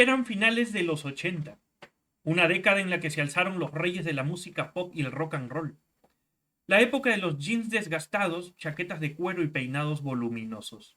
Eran finales de los 80, una década en la que se alzaron los reyes de la música pop y el rock and roll. La época de los jeans desgastados, chaquetas de cuero y peinados voluminosos.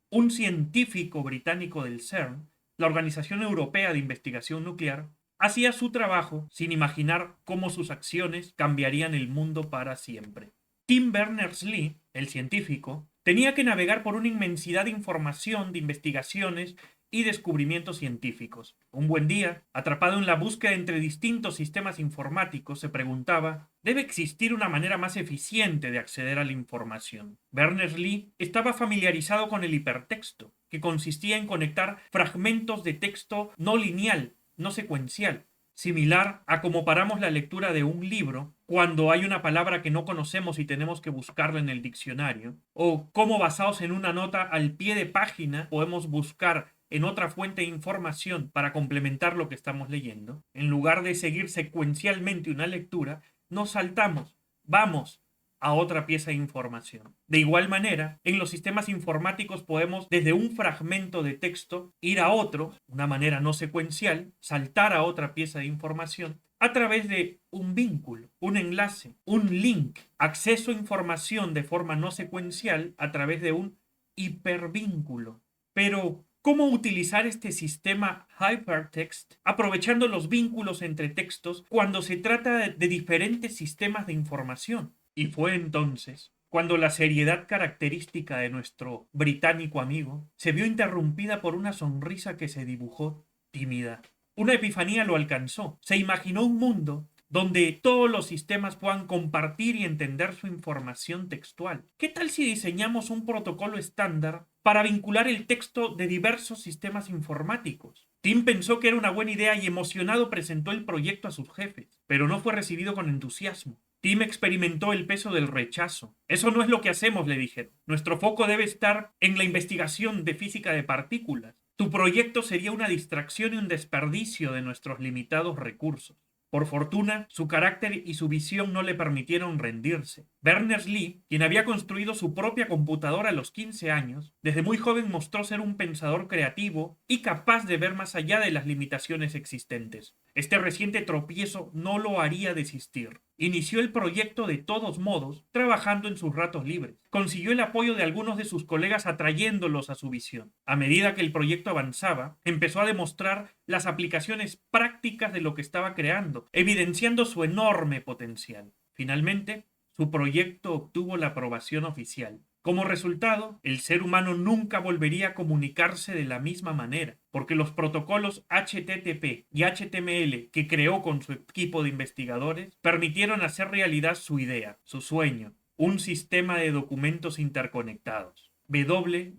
Un científico británico del CERN, la Organización Europea de Investigación Nuclear, hacía su trabajo sin imaginar cómo sus acciones cambiarían el mundo para siempre. Tim Berners-Lee, el científico, tenía que navegar por una inmensidad de información, de investigaciones y descubrimientos científicos. Un buen día, atrapado en la búsqueda entre distintos sistemas informáticos, se preguntaba: ¿debe existir una manera más eficiente de acceder a la información? Berners-Lee estaba familiarizado con el hipertexto, que consistía en conectar fragmentos de texto no lineal, no secuencial, similar a como paramos la lectura de un libro cuando hay una palabra que no conocemos y tenemos que buscarla en el diccionario, o cómo basados en una nota al pie de página podemos buscar en otra fuente de información para complementar lo que estamos leyendo. En lugar de seguir secuencialmente una lectura, nos saltamos, vamos a otra pieza de información. De igual manera, en los sistemas informáticos podemos desde un fragmento de texto ir a otro, una manera no secuencial, saltar a otra pieza de información a través de un vínculo, un enlace, un link, acceso a información de forma no secuencial a través de un hipervínculo. Pero ¿cómo utilizar este sistema hypertext aprovechando los vínculos entre textos cuando se trata de diferentes sistemas de información? Y fue entonces cuando la seriedad característica de nuestro británico amigo se vio interrumpida por una sonrisa que se dibujó tímida. Una epifanía lo alcanzó. Se imaginó un mundo donde todos los sistemas puedan compartir y entender su información textual. ¿Qué tal si diseñamos un protocolo estándar para vincular el texto de diversos sistemas informáticos? Tim pensó que era una buena idea y emocionado presentó el proyecto a sus jefes, pero no fue recibido con entusiasmo. Tim experimentó el peso del rechazo. Eso no es lo que hacemos, le dijeron. Nuestro foco debe estar en la investigación de física de partículas. Tu proyecto sería una distracción y un desperdicio de nuestros limitados recursos. Por fortuna, su carácter y su visión no le permitieron rendirse. Berners-Lee, quien había construido su propia computadora a los 15 años, desde muy joven mostró ser un pensador creativo y capaz de ver más allá de las limitaciones existentes. Este reciente tropiezo no lo haría desistir. Inició el proyecto de todos modos, trabajando en sus ratos libres. Consiguió el apoyo de algunos de sus colegas atrayéndolos a su visión. A medida que el proyecto avanzaba, empezó a demostrar las aplicaciones prácticas de lo que estaba creando, evidenciando su enorme potencial. Finalmente, su proyecto obtuvo la aprobación oficial. Como resultado, el ser humano nunca volvería a comunicarse de la misma manera, porque los protocolos HTTP y HTML que creó con su equipo de investigadores permitieron hacer realidad su idea, su sueño, un sistema de documentos interconectados. www.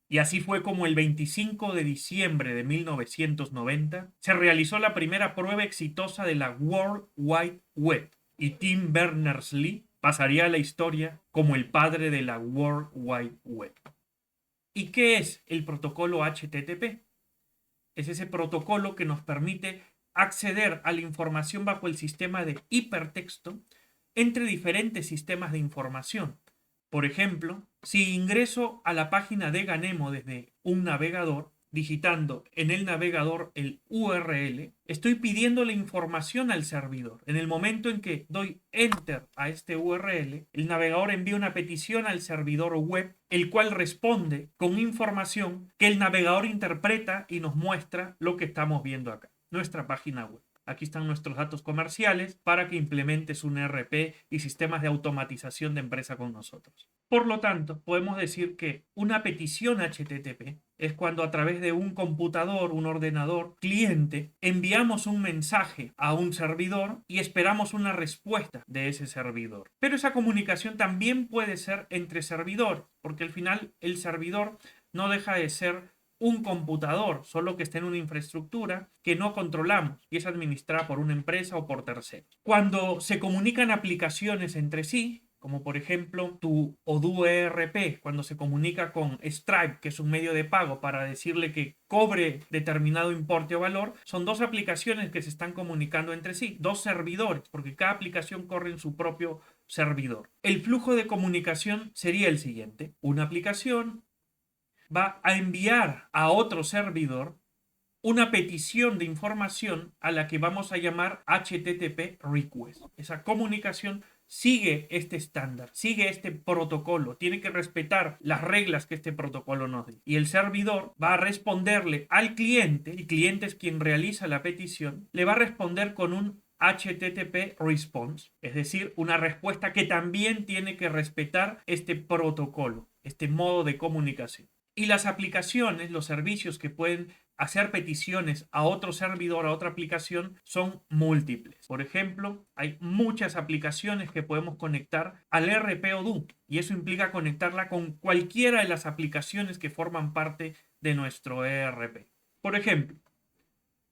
Y así fue como el 25 de diciembre de 1990 se realizó la primera prueba exitosa de la World Wide Web, y Tim Berners-Lee pasaría a la historia como el padre de la World Wide Web. ¿Y qué es el protocolo HTTP? Es ese protocolo que nos permite acceder a la información bajo el sistema de hipertexto entre diferentes sistemas de información. Por ejemplo, si ingreso a la página de Ganemo desde un navegador, digitando en el navegador el URL, estoy pidiendo la información al servidor. En el momento en que doy enter a este URL, el navegador envía una petición al servidor web, el cual responde con información que el navegador interpreta y nos muestra lo que estamos viendo acá, nuestra página web. Aquí están nuestros datos comerciales para que implementes un ERP y sistemas de automatización de empresa con nosotros. Por lo tanto, podemos decir que una petición HTTP es cuando a través de un computador, un ordenador, cliente, enviamos un mensaje a un servidor y esperamos una respuesta de ese servidor. Pero esa comunicación también puede ser entre servidores, porque al final el servidor no deja de ser un computador, solo que está en una infraestructura que no controlamos y es administrada por una empresa o por terceros. Cuando se comunican aplicaciones entre sí, como por ejemplo tu Odoo ERP, cuando se comunica con Stripe, que es un medio de pago, para decirle que cobre determinado importe o valor, son dos aplicaciones que se están comunicando entre sí, dos servidores, porque cada aplicación corre en su propio servidor. El flujo de comunicación sería el siguiente: una aplicación va a enviar a otro servidor una petición de información a la que vamos a llamar HTTP request. Esa comunicación sigue este estándar, sigue este protocolo, tiene que respetar las reglas que este protocolo nos dé. Y el servidor va a responderle al cliente, el cliente es quien realiza la petición, le va a responder con un HTTP response, es decir, una respuesta que también tiene que respetar este protocolo, este modo de comunicación. Y las aplicaciones, los servicios que pueden hacer peticiones a otro servidor, a otra aplicación, son múltiples. Por ejemplo, hay muchas aplicaciones que podemos conectar al ERP Odoo y eso implica conectarla con cualquiera de las aplicaciones que forman parte de nuestro ERP. Por ejemplo,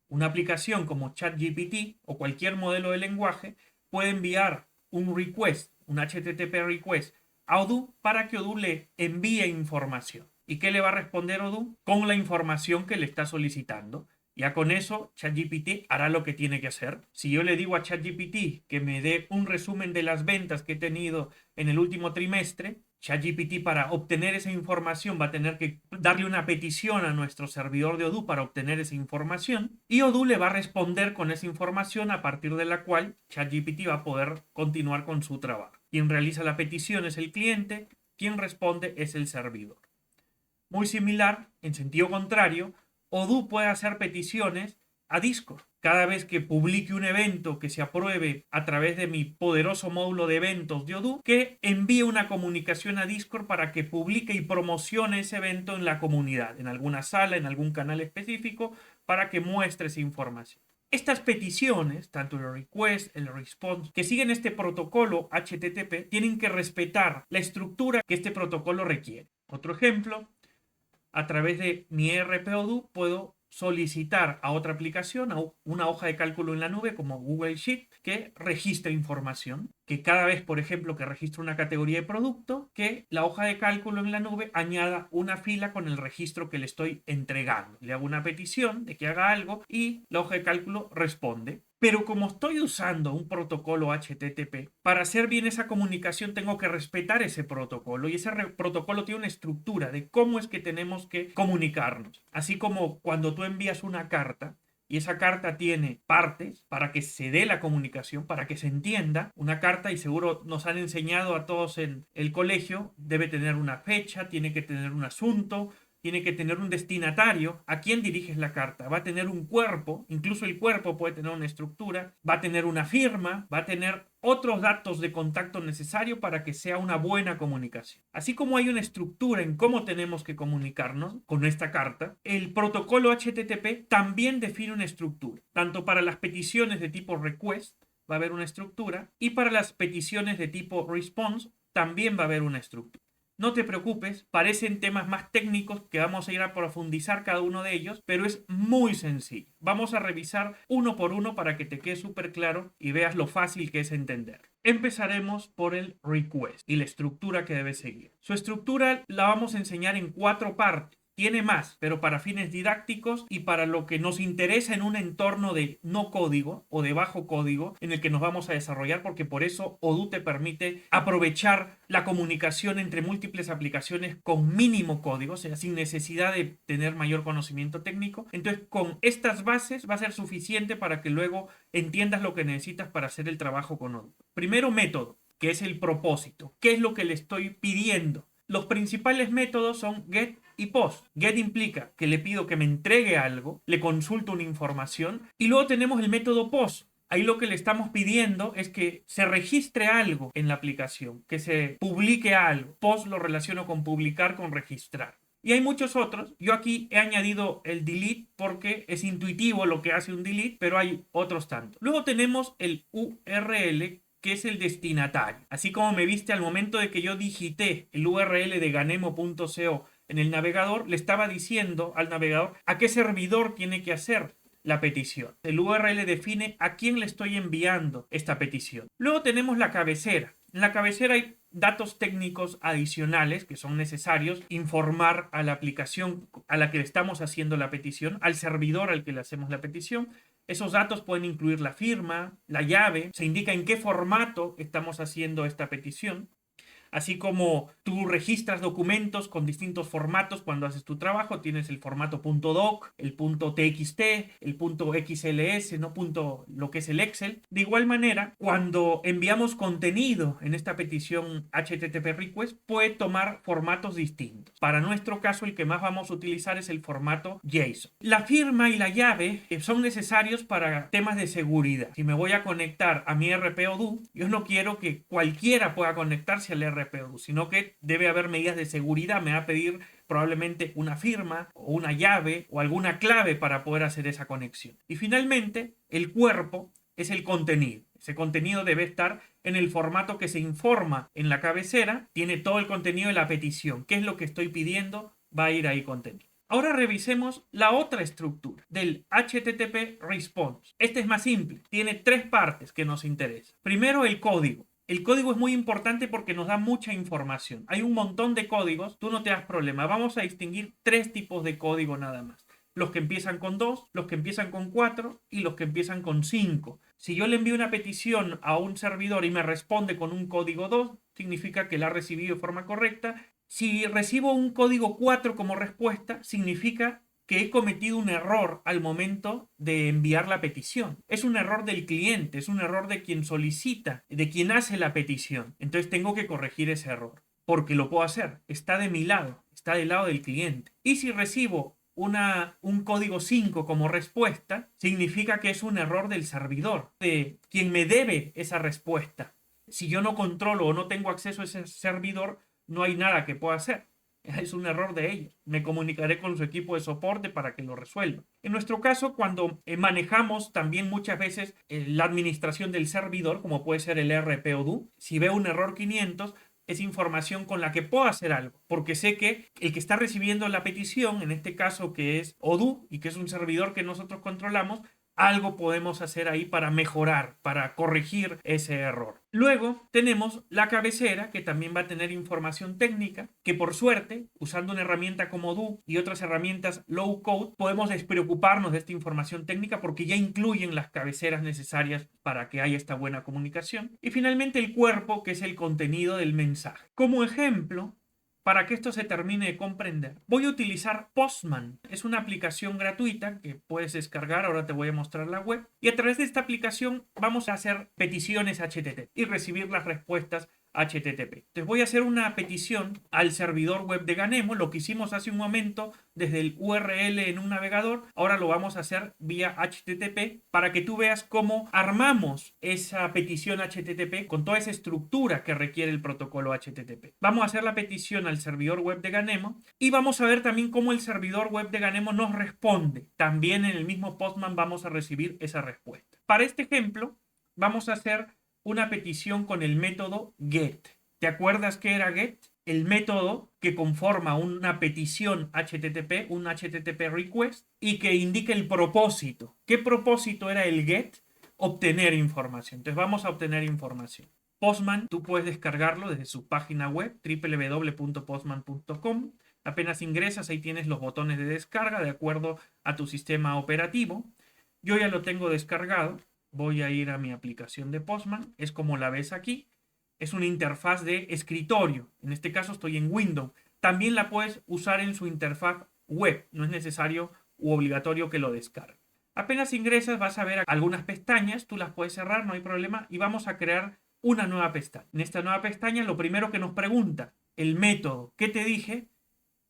una aplicación como ChatGPT o cualquier modelo de lenguaje puede enviar un request, un HTTP request a Odoo para que Odoo le envíe información. ¿Y qué le va a responder Odoo? Con la información que le está solicitando. Ya con eso, ChatGPT hará lo que tiene que hacer. Si yo le digo a ChatGPT que me dé un resumen de las ventas que he tenido en el último trimestre, ChatGPT para obtener esa información va a tener que darle una petición a nuestro servidor de Odoo para obtener esa información y Odoo le va a responder con esa información a partir de la cual ChatGPT va a poder continuar con su trabajo. Quien realiza la petición es el cliente, quien responde es el servidor. Muy similar, en sentido contrario, Odoo puede hacer peticiones a Discord. Cada vez que publique un evento que se apruebe a través de mi poderoso módulo de eventos de Odoo, que envíe una comunicación a Discord para que publique y promocione ese evento en la comunidad, en alguna sala, en algún canal específico, para que muestre esa información. Estas peticiones, tanto el request, el response, que siguen este protocolo HTTP, tienen que respetar la estructura que este protocolo requiere. Otro ejemplo, a través de mi ERP Odoo puedo solicitar a otra aplicación, a una hoja de cálculo en la nube como Google Sheet, que registre información, que cada vez, por ejemplo, que registre una categoría de producto, que la hoja de cálculo en la nube añada una fila con el registro que le estoy entregando. Le hago una petición de que haga algo y la hoja de cálculo responde. Pero como estoy usando un protocolo HTTP, para hacer bien esa comunicación tengo que respetar ese protocolo y ese protocolo tiene una estructura de cómo es que tenemos que comunicarnos. Así como cuando tú envías una carta y esa carta tiene partes para que se dé la comunicación, para que se entienda. Una carta, y seguro nos han enseñado a todos en el colegio, debe tener una fecha, tiene que tener un asunto, tiene que tener un destinatario, a quién diriges la carta, va a tener un cuerpo, incluso el cuerpo puede tener una estructura, va a tener una firma, va a tener otros datos de contacto necesarios para que sea una buena comunicación. Así como hay una estructura en cómo tenemos que comunicarnos con esta carta, el protocolo HTTP también define una estructura, tanto para las peticiones de tipo request, va a haber una estructura, y para las peticiones de tipo response también va a haber una estructura. No te preocupes, parecen temas más técnicos que vamos a ir a profundizar cada uno de ellos, pero es muy sencillo. Vamos a revisar uno por uno para que te quede súper claro y veas lo fácil que es entender. Empezaremos por el request y la estructura que debe seguir. Su estructura la vamos a enseñar en 4 partes. Tiene más, pero para fines didácticos y para lo que nos interesa en un entorno de no código o de bajo código en el que nos vamos a desarrollar, porque por eso Odoo te permite aprovechar la comunicación entre múltiples aplicaciones con mínimo código, o sea, sin necesidad de tener mayor conocimiento técnico. Entonces, con estas bases va a ser suficiente para que luego entiendas lo que necesitas para hacer el trabajo con Odoo. Primero, método, que es el propósito. ¿Qué es lo que le estoy pidiendo? Los principales métodos son get y post. Get implica que le pido que me entregue algo, le consulto una información y luego tenemos el método post. Ahí lo que le estamos pidiendo es que se registre algo en la aplicación, que se publique algo. Post lo relaciono con publicar, con registrar. Y hay muchos otros. Yo aquí he añadido el delete porque es intuitivo lo que hace un delete, pero hay otros tantos. Luego tenemos el URL, que es el destinatario. Así como me viste al momento de que yo digité el URL de ganemo.co en el navegador, le estaba diciendo al navegador a qué servidor tiene que hacer la petición. El URL define a quién le estoy enviando esta petición. Luego tenemos la cabecera. En la cabecera hay datos técnicos adicionales que son necesarios informar a la aplicación a la que le estamos haciendo la petición, al servidor al que le hacemos la petición. Esos datos pueden incluir la firma, la llave, se indica en qué formato estamos haciendo esta petición. Así como tú registras documentos con distintos formatos cuando haces tu trabajo, tienes el formato .doc, el .txt, el .xls, no lo que es el Excel. De igual manera, cuando enviamos contenido en esta petición HTTP request, puede tomar formatos distintos. Para nuestro caso, el que más vamos a utilizar es el formato JSON. La firma y la llave son necesarios para temas de seguridad. Si me voy a conectar a mi RPODU, yo no quiero que cualquiera pueda conectarse al RPODU, sino que debe haber medidas de seguridad. Me va a pedir probablemente una firma o una llave o alguna clave para poder hacer esa conexión. Y finalmente, el cuerpo es el contenido. Ese contenido debe estar en el formato que se informa en la cabecera. Tiene todo el contenido de la petición. ¿Qué es lo que estoy pidiendo? Va a ir ahí contenido. Ahora revisemos la otra estructura del HTTP Response. Este es más simple. Tiene 3 partes que nos interesan. Primero, el código. El código es muy importante porque nos da mucha información. Hay un montón de códigos, tú no te das problema. Vamos a distinguir 3 tipos de código nada más. Los que empiezan con 2, los que empiezan con 4 y los que empiezan con 5. Si yo le envío una petición a un servidor y me responde con un código 2, significa que la ha recibido de forma correcta. Si recibo un código 4 como respuesta, significa que he cometido un error al momento de enviar la petición. Es un error del cliente, es un error de quien solicita, de quien hace la petición. Entonces tengo que corregir ese error, porque lo puedo hacer. Está de mi lado, está del lado del cliente. Y si recibo un código 5 como respuesta, significa que es un error del servidor, de quien me debe esa respuesta. Si yo no controlo o no tengo acceso a ese servidor, no hay nada que pueda hacer. Es un error de ellos. Me comunicaré con su equipo de soporte para que lo resuelva. En nuestro caso, cuando manejamos también muchas veces la administración del servidor, como puede ser el RPODU, si veo un error 500, es información con la que puedo hacer algo, porque sé que el que está recibiendo la petición, en este caso que es ODU y que es un servidor que nosotros controlamos, algo podemos hacer ahí para mejorar, para corregir ese error. Luego tenemos la cabecera, que también va a tener información técnica, que por suerte, usando una herramienta como Do y otras herramientas low code, podemos despreocuparnos de esta información técnica porque ya incluyen las cabeceras necesarias para que haya esta buena comunicación. Y finalmente el cuerpo, que es el contenido del mensaje. Como ejemplo, para que esto se termine de comprender, voy a utilizar Postman. Es una aplicación gratuita que puedes descargar, ahora te voy a mostrar la web. Y a través de esta aplicación vamos a hacer peticiones HTTP y recibir las respuestas HTTP. Entonces voy a hacer una petición al servidor web de Ganemo, lo que hicimos hace un momento desde el URL en un navegador, ahora lo vamos a hacer vía HTTP para que tú veas cómo armamos esa petición HTTP con toda esa estructura que requiere el protocolo HTTP. Vamos a hacer la petición al servidor web de Ganemo y vamos a ver también cómo el servidor web de Ganemo nos responde. También en el mismo Postman vamos a recibir esa respuesta. Para este ejemplo, vamos a hacer una petición con el método get. ¿Te acuerdas qué era get? El método que conforma una petición HTTP, un HTTP request, y que indica el propósito. ¿Qué propósito era el get? Obtener información. Entonces vamos a obtener información. Postman, tú puedes descargarlo desde su página web, www.postman.com. Apenas ingresas, ahí tienes los botones de descarga de acuerdo a tu sistema operativo. Yo ya lo tengo descargado. Voy a ir a mi aplicación de Postman. Es como la ves aquí. Es una interfaz de escritorio. En este caso estoy en Windows. También la puedes usar en su interfaz web. No es necesario u obligatorio que lo descargues. Apenas ingresas vas a ver algunas pestañas. Tú las puedes cerrar, no hay problema. Y vamos a crear una nueva pestaña. En esta nueva pestaña lo primero que nos pregunta, el método. ¿Qué te dije?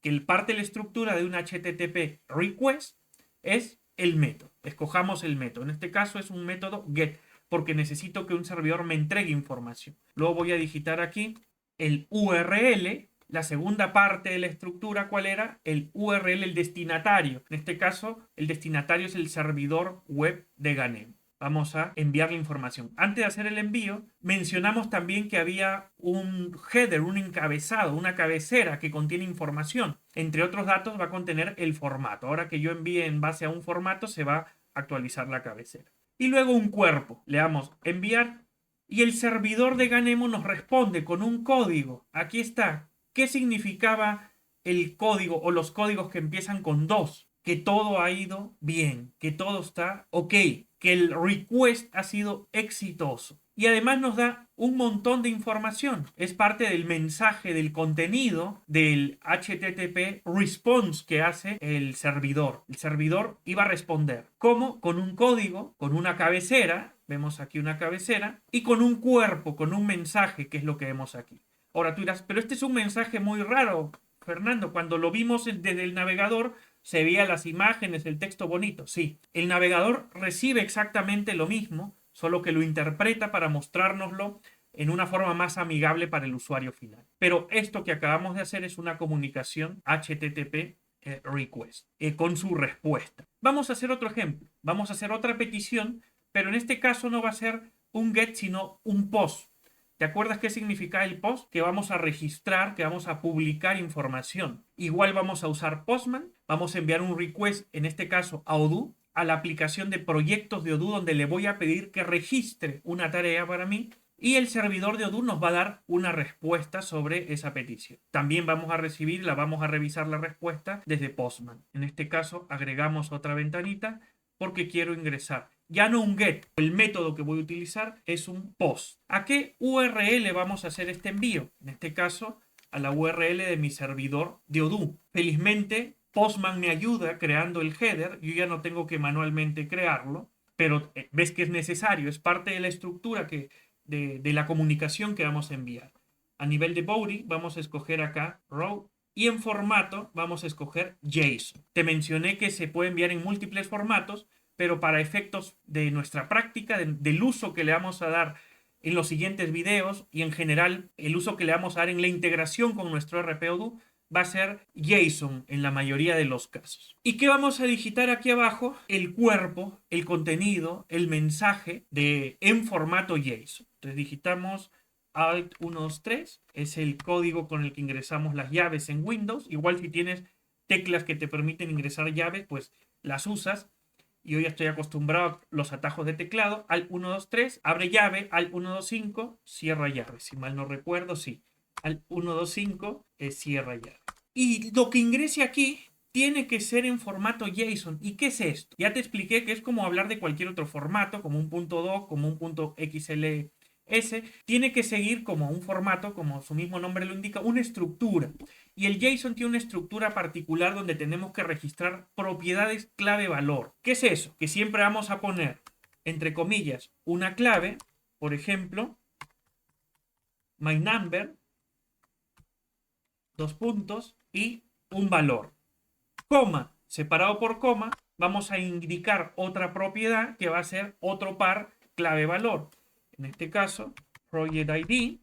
Que el parte de la estructura de un HTTP request es el método. Escojamos el método. En este caso es un método get, porque necesito que un servidor me entregue información. Luego voy a digitar aquí el URL, la segunda parte de la estructura. ¿Cuál era? El URL, el destinatario. En este caso, el destinatario es el servidor web de Ganemo. Vamos a enviar la información. Antes de hacer el envío, mencionamos también que había un header, un encabezado, una cabecera que contiene información. Entre otros datos va a contener el formato. Ahora que yo envíe en base a un formato, se va a actualizar la cabecera. Y luego un cuerpo. Le damos enviar y el servidor de Ganemo nos responde con un código. Aquí está. ¿Qué significaba el código o los códigos que empiezan con 2? Que todo ha ido bien, que todo está ok, que el request ha sido exitoso. y además nos da un montón de información. Es parte del mensaje, del contenido del HTTP response que hace el servidor. El servidor iba a responder. ¿Cómo? Con un código, con una cabecera, vemos aquí una cabecera, y con un cuerpo, con un mensaje, que es lo que vemos aquí. Ahora tú dirás, pero este es un mensaje muy raro, Fernando. Cuando lo vimos desde el navegador, se veía las imágenes, el texto bonito. Sí, el navegador recibe exactamente lo mismo, solo que lo interpreta para mostrárnoslo en una forma más amigable para el usuario final. Pero esto que acabamos de hacer es una comunicación HTTP request con su respuesta. Vamos a hacer otro ejemplo. Vamos a hacer otra petición, pero en este caso no va a ser un get, sino un post. ¿Te acuerdas qué significa el post? Que vamos a registrar, que vamos a publicar información. Igual vamos a usar Postman, vamos a enviar un request, en este caso a Odoo, a la aplicación de proyectos de Odoo, donde le voy a pedir que registre una tarea para mí, y el servidor de Odoo nos va a dar una respuesta sobre esa petición. También vamos a vamos a revisar la respuesta desde Postman. En este caso agregamos otra ventanita porque quiero ingresar. Ya no un get, el método que voy a utilizar es un post. ¿A qué URL vamos a hacer este envío? En este caso, a la URL de mi servidor de Odoo. Felizmente, Postman me ayuda creando el header. Yo ya no tengo que manualmente crearlo, pero ves que es necesario, es parte de la estructura de la comunicación que vamos a enviar. A nivel de body, vamos a escoger acá row, y en formato vamos a escoger JSON. Te mencioné que se puede enviar en múltiples formatos, pero para efectos de nuestra práctica, del uso que le vamos a dar en los siguientes videos y en general el uso que le vamos a dar en la integración con nuestro RP Odoo, va a ser JSON en la mayoría de los casos. ¿Y qué vamos a digitar aquí abajo? El cuerpo, el contenido, el mensaje en formato JSON. Entonces digitamos Alt 123, es el código con el que ingresamos las llaves en Windows. Igual si tienes teclas que te permiten ingresar llaves, pues las usas. Yo ya estoy acostumbrado a los atajos de teclado. Alt 123, abre llave. Alt 125, cierra llave. Si mal no recuerdo, sí. Alt 125, cierra llave. Y lo que ingrese aquí tiene que ser en formato JSON. ¿Y qué es esto? Ya te expliqué que es como hablar de cualquier otro formato, como un .doc, como un .xls. Tiene que seguir como un formato, como su mismo nombre lo indica, una estructura. Y el JSON tiene una estructura particular donde tenemos que registrar propiedades clave-valor. ¿Qué es eso? Que siempre vamos a poner, entre comillas, una clave, por ejemplo, my number, dos puntos, y un valor. Coma, separado por coma, vamos a indicar otra propiedad que va a ser otro par clave-valor. En este caso, project ID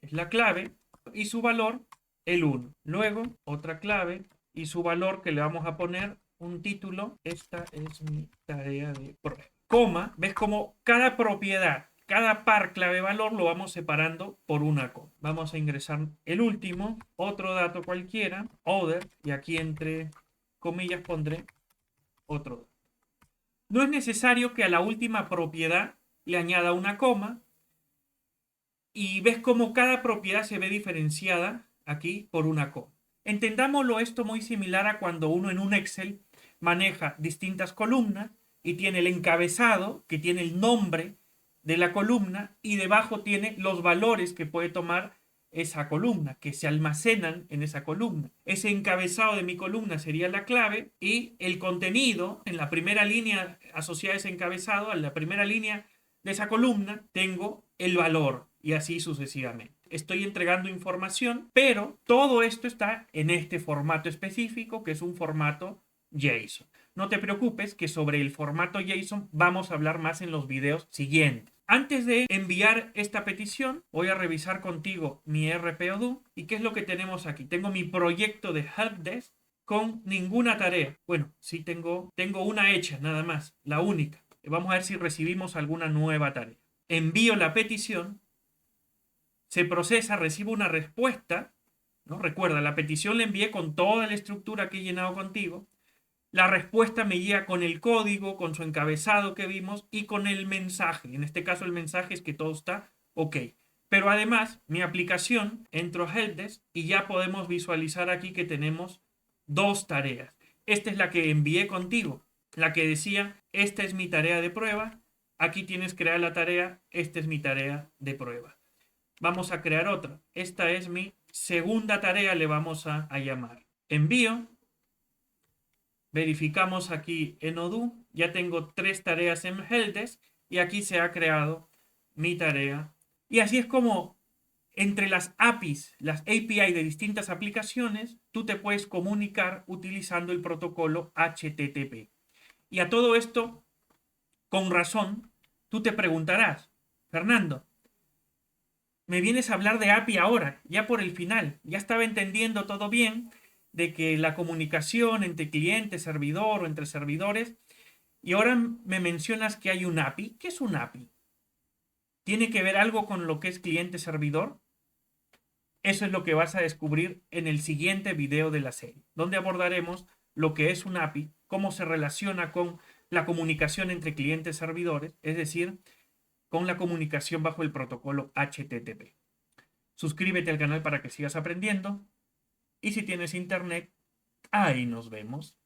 es la clave y su valor el 1. Luego, otra clave y su valor que le vamos a poner un título. Esta es mi tarea de prueba. Coma, ves como cada propiedad, cada par clave-valor lo vamos separando por una coma. Vamos a ingresar el último, otro dato cualquiera, other, y aquí entre comillas pondré otro dato. No es necesario que a la última propiedad le añada una coma, y ves cómo cada propiedad se ve diferenciada aquí por una coma. Entendámoslo esto muy similar a cuando uno en un Excel maneja distintas columnas y tiene el encabezado, que tiene el nombre de la columna, y debajo tiene los valores que puede tomar esa columna, que se almacenan en esa columna. Ese encabezado de mi columna sería la clave, y el contenido en la primera línea asociada a ese encabezado, en la primera línea de esa columna, tengo el valor, y así sucesivamente. Estoy entregando información, pero todo esto está en este formato específico, que es un formato JSON. No te preocupes que sobre el formato JSON vamos a hablar más en los videos siguientes. Antes de enviar esta petición, voy a revisar contigo mi RP Odoo. ¿Y qué es lo que tenemos aquí? Tengo mi proyecto de helpdesk con ninguna tarea. Bueno, sí tengo una hecha, nada más, la única. Vamos a ver si recibimos alguna nueva tarea. Envío la petición, se procesa, recibo una respuesta, ¿no? Recuerda, la petición la envié con toda la estructura que he llenado contigo. La respuesta me llega con el código, con su encabezado que vimos y con el mensaje. En este caso el mensaje es que todo está ok. Pero además, mi aplicación, entro a Helpdesk y ya podemos visualizar aquí que tenemos dos tareas. Esta es la que envié contigo, la que decía, esta es mi tarea de prueba, Aquí tienes crear la tarea. Esta es mi tarea de prueba. Vamos a crear otra. Esta es mi segunda tarea, le vamos a llamar. Envío. Verificamos aquí en Odoo. Ya tengo 3 tareas en Helpdesk y aquí se ha creado mi tarea. Y así es como entre las APIs, las API de distintas aplicaciones, tú te puedes comunicar utilizando el protocolo HTTP. Y a todo esto, con razón, tú te preguntarás, Fernando, me vienes a hablar de API ahora, ya por el final. Ya estaba entendiendo todo bien de que la comunicación entre cliente, servidor o entre servidores, y ahora me mencionas que hay un API. ¿Qué es un API? ¿Tiene que ver algo con lo que es cliente-servidor? Eso es lo que vas a descubrir en el siguiente video de la serie, donde abordaremos lo que es un API, cómo se relaciona con la comunicación entre clientes y servidores, es decir, con la comunicación bajo el protocolo HTTP. Suscríbete al canal para que sigas aprendiendo y si tienes internet, ahí nos vemos.